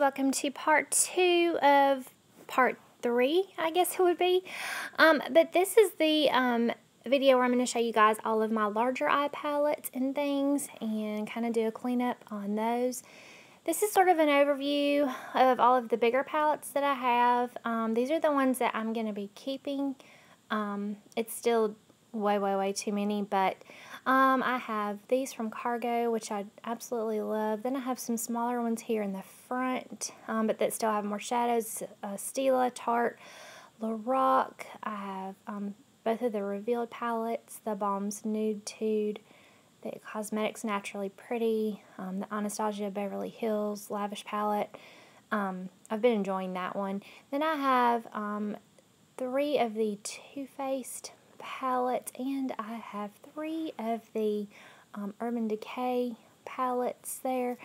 welcome to part 2 of part 3, I guess it would be. But this is the video where I'm going to show you guys all of my larger eye palettes and things and kind of do a cleanup on those. This is sort of an overview of all of the bigger palettes that I have. These are the ones that I'm going to be keeping. It's still way too many, but I have these from Cargo, which I absolutely love. Then I have some smaller ones here in the front, but that still have more shadows. Stila, Tarte, Lorac. I have both of the Revealed palettes, the Balms Nude Tude, the Cosmetics Naturally Pretty, the Anastasia Beverly Hills Lavish palette. I've been enjoying that one. Then I have 3 of the Too Faced palettes, and I have 3 of the Urban Decay palettes there.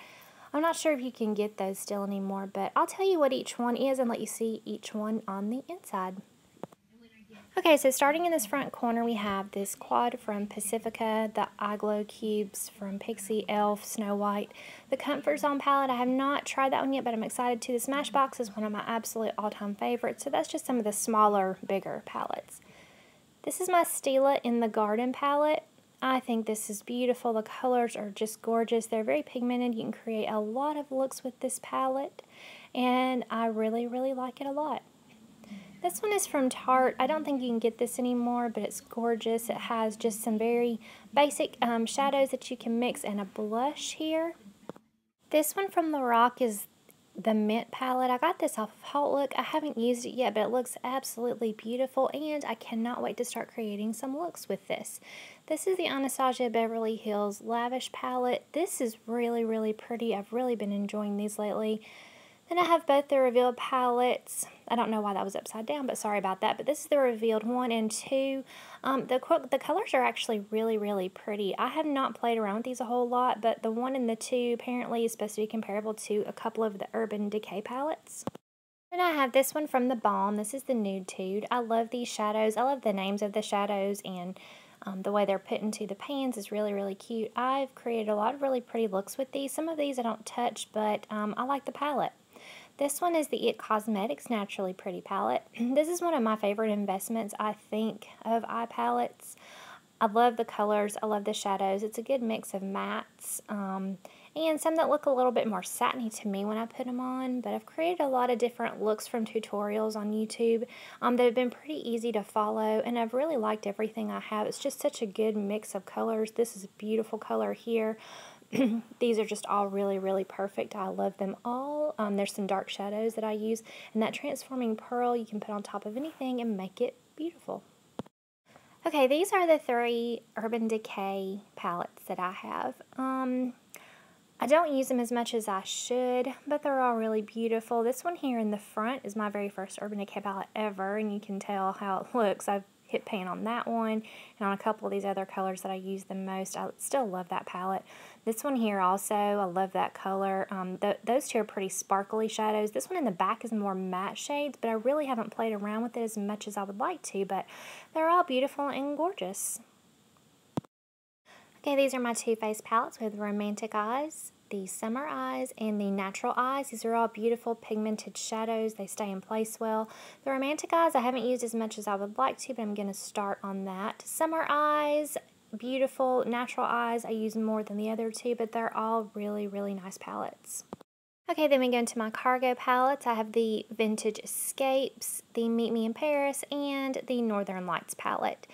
I'm not sure if you can get those still anymore, but I'll tell you what each one is and let you see each one on the inside. Okay, so starting in this front corner, we have this quad from Pacifica, the Eye Glow Cubes from Pixie, Elf, Snow White, the Comfort Zone palette. I have not tried that one yet, but I'm excited to. The Smashbox is one of my absolute all-time favorites, so that's just some of the smaller, bigger palettes. This is my Stila in the Garden palette. I think this is beautiful. The colors are just gorgeous. They're very pigmented. You can create a lot of looks with this palette, and I really like it a lot. This one is from Tarte. I don't think you can get this anymore, but it's gorgeous. It has just some very basic shadows that you can mix and a blush here. This one from Lorac is the Mint palette. I got this off of Hot Look. I haven't used it yet, but it looks absolutely beautiful, and I cannot wait to start creating some looks with this. This is the Anastasia Beverly Hills Lavish palette. This is really pretty. I've really been enjoying these lately. Then I have both the Revealed palettes. I don't know why that was upside down, but sorry about that. But this is the Revealed 1 and 2. The colors are actually really pretty. I have not played around with these a whole lot, but the 1 and the 2 apparently is supposed to be comparable to a couple of the Urban Decay palettes. Then I have this one from the Balm. This is the Nude Tude. I love these shadows. I love the names of the shadows, and the way they're put into the pans is really cute. I've created a lot of really pretty looks with these. Some of these I don't touch, but I like the palette. This one is the It Cosmetics Naturally Pretty palette. This is one of my favorite investments, I think, of eye palettes. I love the colors. I love the shadows. It's a good mix of mattes and some that look a little bit more satiny to me when I put them on. But I've created a lot of different looks from tutorials on YouTube that have been pretty easy to follow, and I've really liked everything I have. It's just such a good mix of colors. This is a beautiful color here. These are just all really perfect. I love them all. There's some dark shadows that I use, and that transforming pearl you can put on top of anything and make it beautiful. Okay, these are the 3 Urban Decay palettes that I have. I don't use them as much as I should, but they're all really beautiful. This one here in the front is my very first Urban Decay palette ever, and you can tell how it looks. I've hit pan on that one and on a couple of these other colors that I use the most. I still love that palette. This one here also, I love that color. Those 2 are pretty sparkly shadows. This one in the back is more matte shades, but I really haven't played around with it as much as I would like to, but they're all beautiful and gorgeous. Okay, these are my Too Faced palettes with Romantic Eyes, the Summer Eyes, and the Natural Eyes. These are all beautiful pigmented shadows. They stay in place well. The Romantic Eyes I haven't used as much as I would like to, but I'm going to start on that. Summer Eyes, beautiful. Natural Eyes I use more than the other 2, but they're all really nice palettes. Okay, then we go into my Cargo palettes. I have the Vintage Escapes, the Meet Me in Paris, and the Northern Lights palette.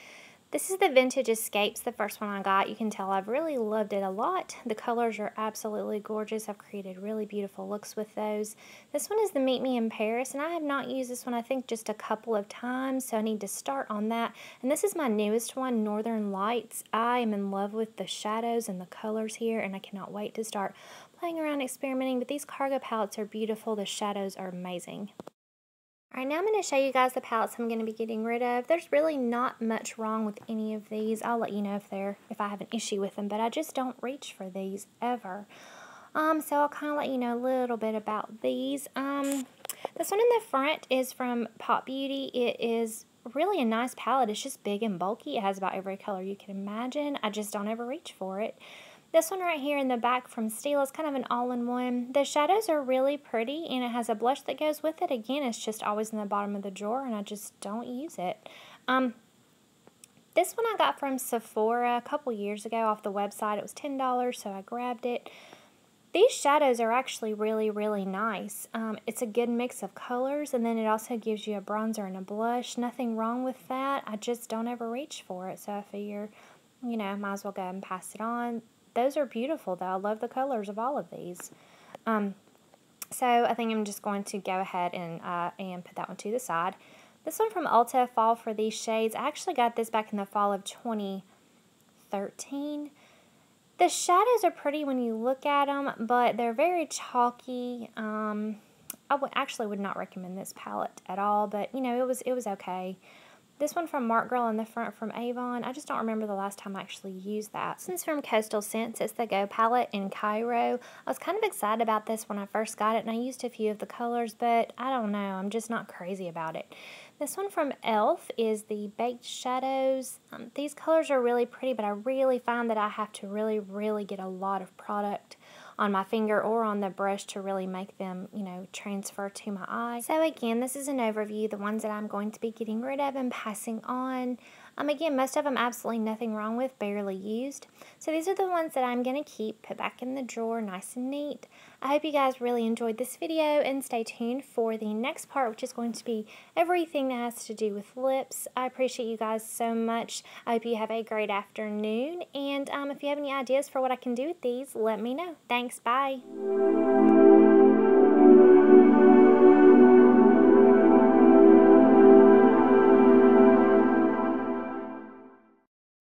This is the Vintage Escapes, the first one I got. You can tell I've really loved it a lot. The colors are absolutely gorgeous. I've created really beautiful looks with those. This one is the Meet Me in Paris, and I have not used this one, I think, just a couple of times, so I need to start on that. And this is my newest one, Northern Lights. I am in love with the shadows and the colors here, and I cannot wait to start playing around experimenting. But these Cargo palettes are beautiful. The shadows are amazing. Alright, now I'm going to show you guys the palettes I'm going to be getting rid of. There's really not much wrong with any of these. I'll let you know if I have an issue with them, but I just don't reach for these ever. So I'll kind of let you know a little bit about these. This one in the front is from Pop Beauty. It is really a nice palette. It's just big and bulky. It has about every color you can imagine. I just don't ever reach for it. This one right here in the back from Steel is kind of an all-in-one. The shadows are really pretty, and it has a blush that goes with it. Again, it's just always in the bottom of the drawer, and I just don't use it. This one I got from Sephora a couple years ago off the website. It was $10, so I grabbed it. These shadows are actually really, really nice. It's a good mix of colors, and then it also gives you a bronzer and a blush. Nothing wrong with that. I just don't ever reach for it, so I figure, you know, might as well go ahead and pass it on. Those are beautiful, though. I love the colors of all of these. So I think I'm just going to go ahead and put that one to the side. This one from Ulta, Fall for these shades. I actually got this back in the fall of 2013. The shadows are pretty when you look at them, but they're very chalky. I actually would not recommend this palette at all, but, you know, it was okay. This one from Mark Girl in the front from Avon. I just don't remember the last time I actually used that. This one's from Coastal Scents. It's the Go palette in Cairo. I was kind of excited about this when I first got it, and I used a few of the colors, but I don't know. I'm just not crazy about it. This one from e.l.f. is the Baked Shadows. These colors are really pretty, but I really find that I have to really get a lot of product on my finger or on the brush to really make them, you know, transfer to my eye. So again, this is an overview, the ones that I'm going to be getting rid of and passing on. Again, most of them absolutely nothing wrong with, barely used. So these are the ones that I'm going to keep, put back in the drawer nice and neat. I hope you guys really enjoyed this video, and stay tuned for the next part, which is going to be everything that has to do with lips. I appreciate you guys so much. I hope you have a great afternoon, and if you have any ideas for what I can do with these, let me know. Thanks, bye.